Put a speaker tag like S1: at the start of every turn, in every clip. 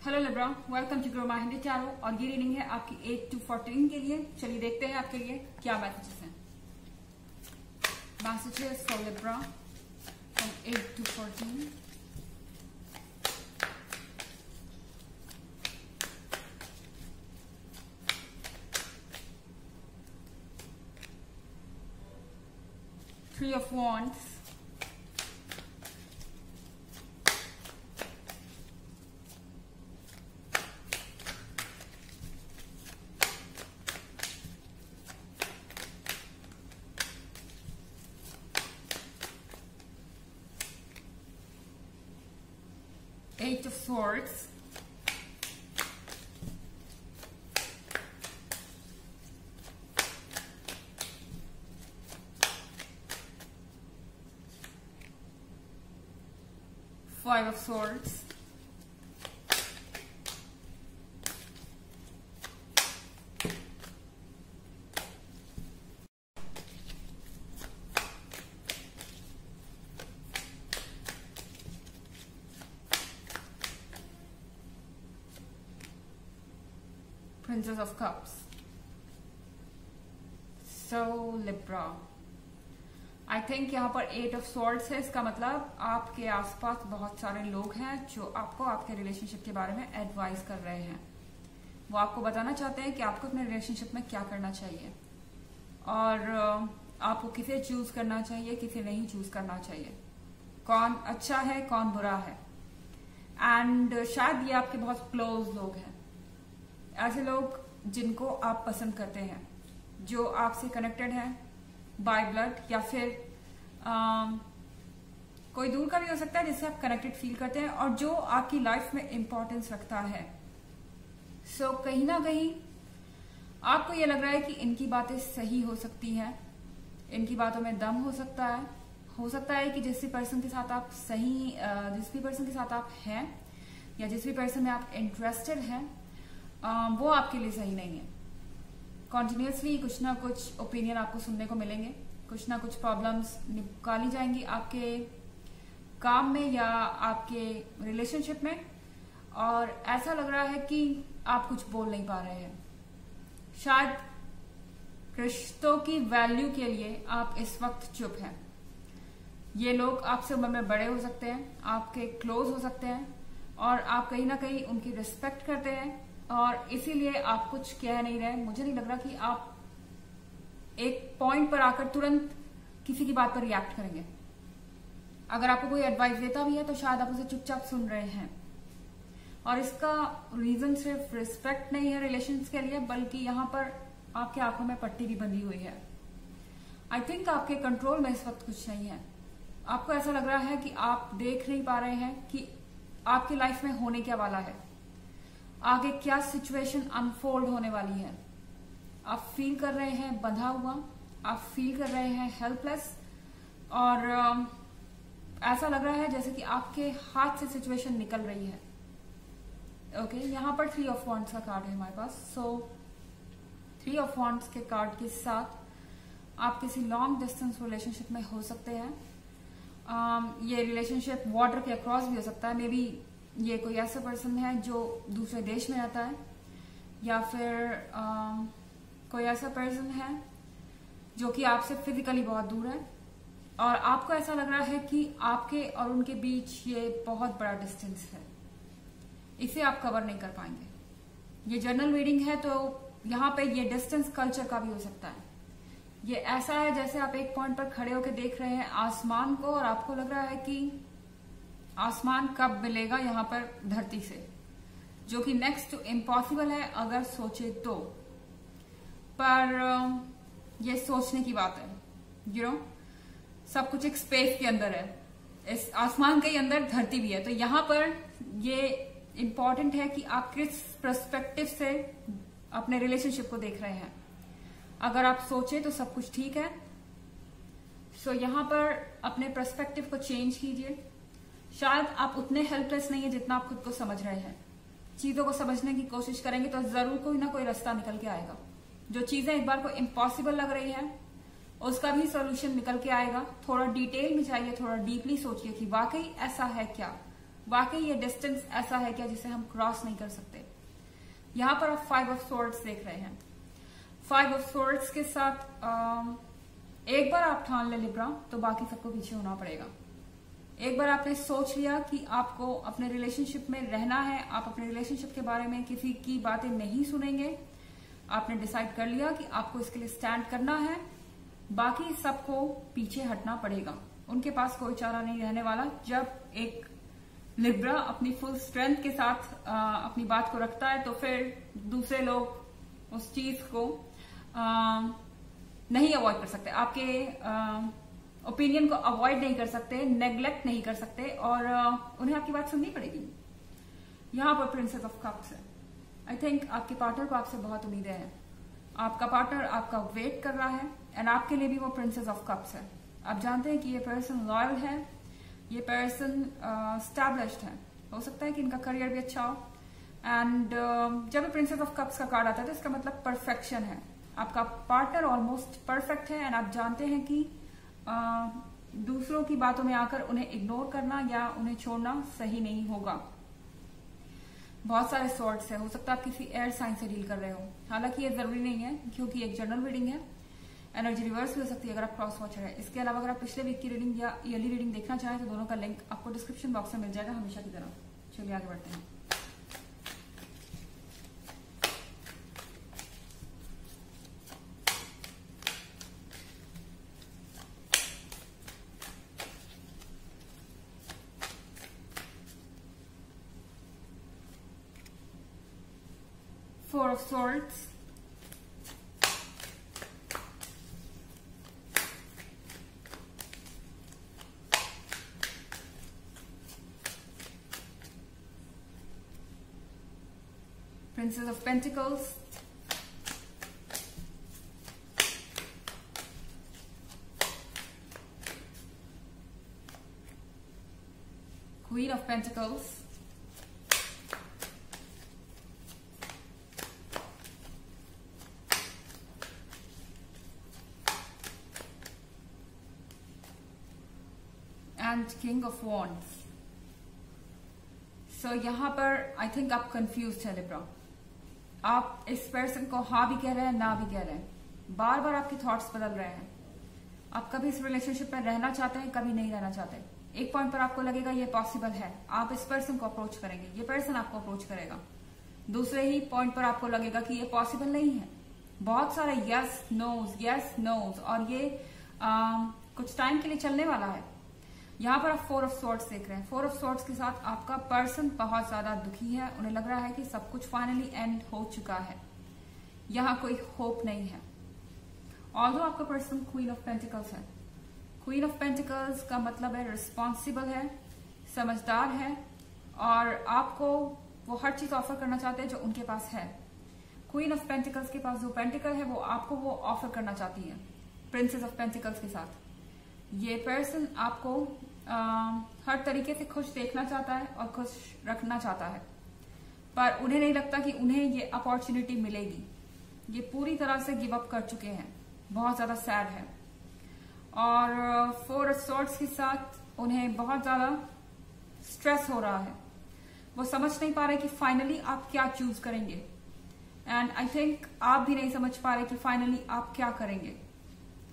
S1: Hello Libra, welcome to grow my Hindi channel. और ये reading है आपकी 8 to 14 के लिए। चलिए देखते हैं आपके लिए क्या मैसेजेस हैं। Messages for Libra from 8 to 14। Three of Wands, Eight of Swords, Five of Swords, Princess of Cups। So Libra, I think यहाँ पर 8 of Swords है। इसका मतलब आपके आसपास बहुत सारे लोग हैं जो आपको आपके रिलेशनशिप के बारे में एडवाइस कर रहे हैं। वो आपको बताना चाहते हैं कि आपको अपने रिलेशनशिप में क्या करना चाहिए और आपको किसे चूज करना चाहिए, किसे नहीं चूज करना चाहिए, कौन अच्छा है कौन बुरा है। एंड शायद ये आपके बहुत क्लोज लोग हैं, ऐसे लोग जिनको आप पसंद करते हैं, जो आपसे कनेक्टेड हैं बाय ब्लड, या फिर कोई दूर का भी हो सकता है जिससे आप कनेक्टेड फील करते हैं और जो आपकी लाइफ में इंपॉर्टेंस रखता है। सो कहीं ना कहीं आपको ये लग रहा है कि इनकी बातें सही हो सकती हैं, इनकी बातों में दम हो सकता है कि जिस भी पर्सन के साथ आप जिस भी पर्सन के साथ आप हैं या जिस भी पर्सन में आप इंटरेस्टेड हैं वो आपके लिए सही नहीं है। कॉन्टिन्यूसली कुछ ना कुछ ओपिनियन आपको सुनने को मिलेंगे, कुछ ना कुछ प्रॉब्लम्स निकाली जाएंगी आपके काम में या आपके रिलेशनशिप में, और ऐसा लग रहा है कि आप कुछ बोल नहीं पा रहे हैं। शायद रिश्तों की वैल्यू के लिए आप इस वक्त चुप हैं। ये लोग आपसे उम्र में बड़े हो सकते हैं, आपके क्लोज हो सकते हैं और आप कहीं ना कहीं उनकी रिस्पेक्ट करते हैं और इसीलिए आप कुछ कह नहीं रहे। मुझे नहीं लग रहा कि आप एक पॉइंट पर आकर तुरंत किसी की बात पर रिएक्ट करेंगे। अगर आपको कोई एडवाइस देता भी है तो शायद आप उसे चुपचाप सुन रहे हैं, और इसका रीजन सिर्फ रिस्पेक्ट नहीं है रिलेशंस के लिए, बल्कि यहाँ पर आपके आंखों में पट्टी भी बंधी हुई है। आई थिंक आपके कंट्रोल में इस वक्त कुछ नहीं है। आपको ऐसा लग रहा है कि आप देख नहीं पा रहे हैं कि आपकी लाइफ में होने क्या वाला है, आगे क्या सिचुएशन अनफोल्ड होने वाली है। आप फील कर रहे हैं बंधा हुआ, आप फील कर रहे हैं हेल्पलेस, और ऐसा लग रहा है जैसे कि आपके हाथ से सिचुएशन निकल रही है। ओके, यहाँ पर 3 of Wands का कार्ड है हमारे पास। सो 3 of Wands के कार्ड के साथ आप किसी लॉन्ग डिस्टेंस रिलेशनशिप में हो सकते हैं। ये रिलेशनशिप वाटर के अक्रॉस भी हो सकता है। मे बी ये कोई ऐसा पर्सन है जो दूसरे देश में रहता है, या फिर कोई ऐसा पर्सन है जो कि आपसे फिजिकली बहुत दूर है और आपको ऐसा लग रहा है कि आपके और उनके बीच ये बहुत बड़ा डिस्टेंस है, इसे आप कवर नहीं कर पाएंगे। ये जर्नल रीडिंग है तो यहाँ पे ये डिस्टेंस कल्चर का भी हो सकता है। ये ऐसा है जैसे आप एक पॉइंट पर खड़े होकर देख रहे हैं आसमान को और आपको लग रहा है कि आसमान कब मिलेगा यहाँ पर धरती से, जो कि नेक्स्ट टू इम्पॉसिबल है अगर सोचे तो। पर ये सोचने की बात है, सब कुछ एक स्पेस के अंदर है, इस आसमान के अंदर धरती भी है। तो यहाँ पर ये इम्पॉर्टेंट है कि आप किस पर्सपेक्टिव से अपने रिलेशनशिप को देख रहे हैं। अगर आप सोचे तो सब कुछ ठीक है। सो यहाँ पर अपने पर्सपेक्टिव को चेंज कीजिए। शायद आप उतने हेल्पलेस नहीं है जितना आप खुद को समझ रहे हैं। चीजों को समझने की कोशिश करेंगे तो जरूर कोई ना कोई रास्ता निकल के आएगा। जो चीजें एक बार को इम्पॉसिबल लग रही है उसका भी सॉल्यूशन निकल के आएगा। थोड़ा डिटेल में जाइए, थोड़ा डीपली सोचिए कि वाकई ऐसा है क्या, वाकई ये डिस्टेंस ऐसा है क्या जिसे हम क्रॉस नहीं कर सकते। यहां पर आप 5 ऑफ स्वॉर्ड्स देख रहे हैं। 5 ऑफ स्वॉर्ड्स के साथ एक बार आप ठान ले लिब्रा तो बाकी सबको पीछे होना पड़ेगा। एक बार आपने सोच लिया कि आपको अपने रिलेशनशिप में रहना है, आप अपने रिलेशनशिप के बारे में किसी की बातें नहीं सुनेंगे, आपने डिसाइड कर लिया कि आपको इसके लिए स्टैंड करना है, बाकी सबको पीछे हटना पड़ेगा। उनके पास कोई चारा नहीं रहने वाला। जब एक लिब्रा अपनी फुल स्ट्रेंथ के साथ अपनी बात को रखता है तो फिर दूसरे लोग उस चीज को नहीं अवॉइड कर सकते, आपके ओपिनियन को अवॉइड नहीं कर सकते, नेग्लेक्ट नहीं कर सकते और उन्हें आपकी बात सुननी पड़ेगी। यहां पर प्रिंसेस ऑफ कप्स है। आई थिंक आपके पार्टनर को आपसे बहुत उम्मीदें हैं। आपका पार्टनर आपका वेट कर रहा है एंड आपके लिए भी वो प्रिंसेस ऑफ कप्स है। आप जानते हैं कि ये पर्सन लॉयल है, ये पर्सन स्टैब्लिश्ड है। हो सकता है कि इनका करियर भी अच्छा हो एंड जब प्रिंसेस ऑफ कप्स का कार्ड आता है तो इसका मतलब परफेक्शन है। आपका पार्टनर ऑलमोस्ट परफेक्ट है एंड आप जानते हैं कि दूसरों की बातों में आकर उन्हें इग्नोर करना या उन्हें छोड़ना सही नहीं होगा। बहुत सारे सॉर्ट्स है। हो सकता है आप किसी एयर साइन से डील कर रहे हो, हालांकि ये जरूरी नहीं है क्योंकि एक जनरल रीडिंग है। एनर्जी रिवर्स भी हो सकती है अगर आप क्रॉस वॉचर है। इसके अलावा अगर आप पिछले वीक की रीडिंग या ईयरली रीडिंग देखना चाहें तो दोनों का लिंक आपको डिस्क्रिप्शन बॉक्स में मिल जाएगा हमेशा की तरह। चलिए आगे बढ़ते हैं। Four of Swords, Princess of Pentacles, Queen of Pentacles, and king of wands. So यहां पर आई थिंक आप कंफ्यूज हैं लिब्रा। आप इस पर्सन को हाँ भी कह रहे हैं ना भी कह रहे हैं। बार बार आपके थॉट्स बदल रहे हैं। आप कभी इस रिलेशनशिप में रहना चाहते हैं, कभी नहीं रहना चाहते। एक पॉइंट पर आपको लगेगा ये पॉसिबल है, आप इस पर्सन को अप्रोच करेंगे, ये पर्सन आपको अप्रोच करेगा। दूसरे ही पॉइंट पर आपको लगेगा कि ये पॉसिबल नहीं है। बहुत सारे यस नोज और ये कुछ टाइम के लिए चलने वाला है। यहां पर आप 4 ऑफ स्वॉर्ड्स देख रहे हैं। 4 ऑफ स्वॉर्ड्स के साथ आपका पर्सन बहुत ज्यादा दुखी है। उन्हें लग रहा है कि सब कुछ फाइनली एंड हो चुका है, यहां कोई होप नहीं है। ऑल्दो आपका पर्सन क्वीन ऑफ पेंटिकल्स है। क्वीन ऑफ पेंटिकल्स का मतलब है रिस्पॉन्सिबल है, समझदार है और आपको वो हर चीज ऑफर करना चाहते हैं जो उनके पास है। क्वीन ऑफ पेंटिकल्स के पास जो पेंटिकल है वो आपको वो ऑफर करना चाहती है प्रिंसेस ऑफ पेंटिकल्स के साथ। ये पर्सन आपको हर तरीके से खुश देखना चाहता है और खुश रखना चाहता है, पर उन्हें नहीं लगता कि उन्हें ये अपॉर्चुनिटी मिलेगी। ये पूरी तरह से गिव अप कर चुके हैं, बहुत ज्यादा सैड है। और 4 ऑफ स्वॉर्ड्स के साथ उन्हें बहुत ज्यादा स्ट्रेस हो रहा है। वो समझ नहीं पा रहे कि फाइनली आप क्या चूज करेंगे एंड आई थिंक आप भी नहीं समझ पा रहे कि फाइनली आप क्या करेंगे।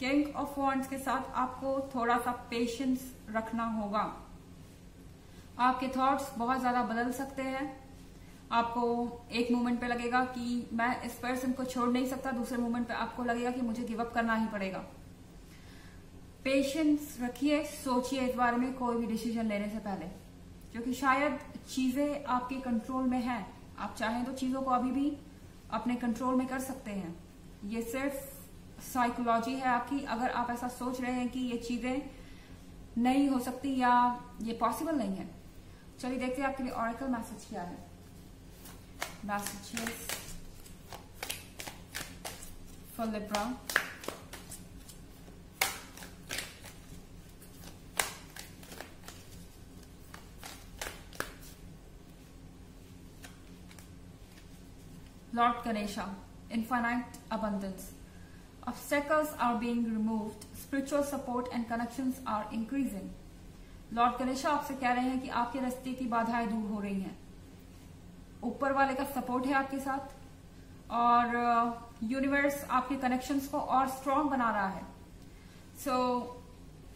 S1: किंग ऑफ वॉन्ड्स के साथ आपको थोड़ा सा पेशेंस रखना होगा। आपके थॉट्स बहुत ज्यादा बदल सकते हैं। आपको एक मोमेंट पे लगेगा कि मैं इस पर्सन को छोड़ नहीं सकता, दूसरे मोमेंट पे आपको लगेगा कि मुझे गिव अप करना ही पड़ेगा। पेशेंस रखिए, सोचिए इस बारे में कोई भी डिसीजन लेने से पहले, क्योंकि शायद चीजें आपके कंट्रोल में हैं। आप चाहें तो चीजों को अभी भी अपने कंट्रोल में कर सकते हैं। ये सिर्फ साइकोलॉजी है आपकी। अगर आप ऐसा सोच रहे हैं कि ये चीजें नहीं हो सकती या ये पॉसिबल नहीं है। चलिए देखते हैं आपके लिए ऑरेकल मैसेज क्या है। Messages for Libra. Lord Ganesha, infinite abundance. Obstacles are being removed. Spiritual support and connections are increasing. Lord Ganesh आपसे कह रहे हैं कि आपके रास्ते की बाधाएं दूर हो रही हैं, ऊपर वाले का सपोर्ट है आपके साथ, और यूनिवर्स आपके कनेक्शंस को और स्ट्रांग बना रहा है। सो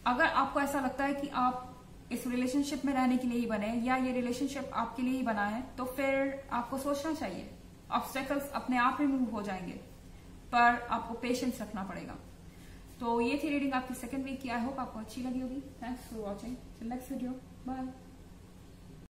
S1: अगर आपको ऐसा लगता है कि आप इस रिलेशनशिप में रहने के लिए ही बने या ये रिलेशनशिप आपके लिए ही बना है, तो फिर आपको सोचना चाहिए। ऑब्स्टेकल्स अपने आप रिमूव हो जाएंगे, पर आपको पेशेंस रखना पड़ेगा। तो ये थी रीडिंग आपकी सेकंड वीक की। आई होप आपको अच्छी लगी होगी। Thanks for watching. Next video, bye.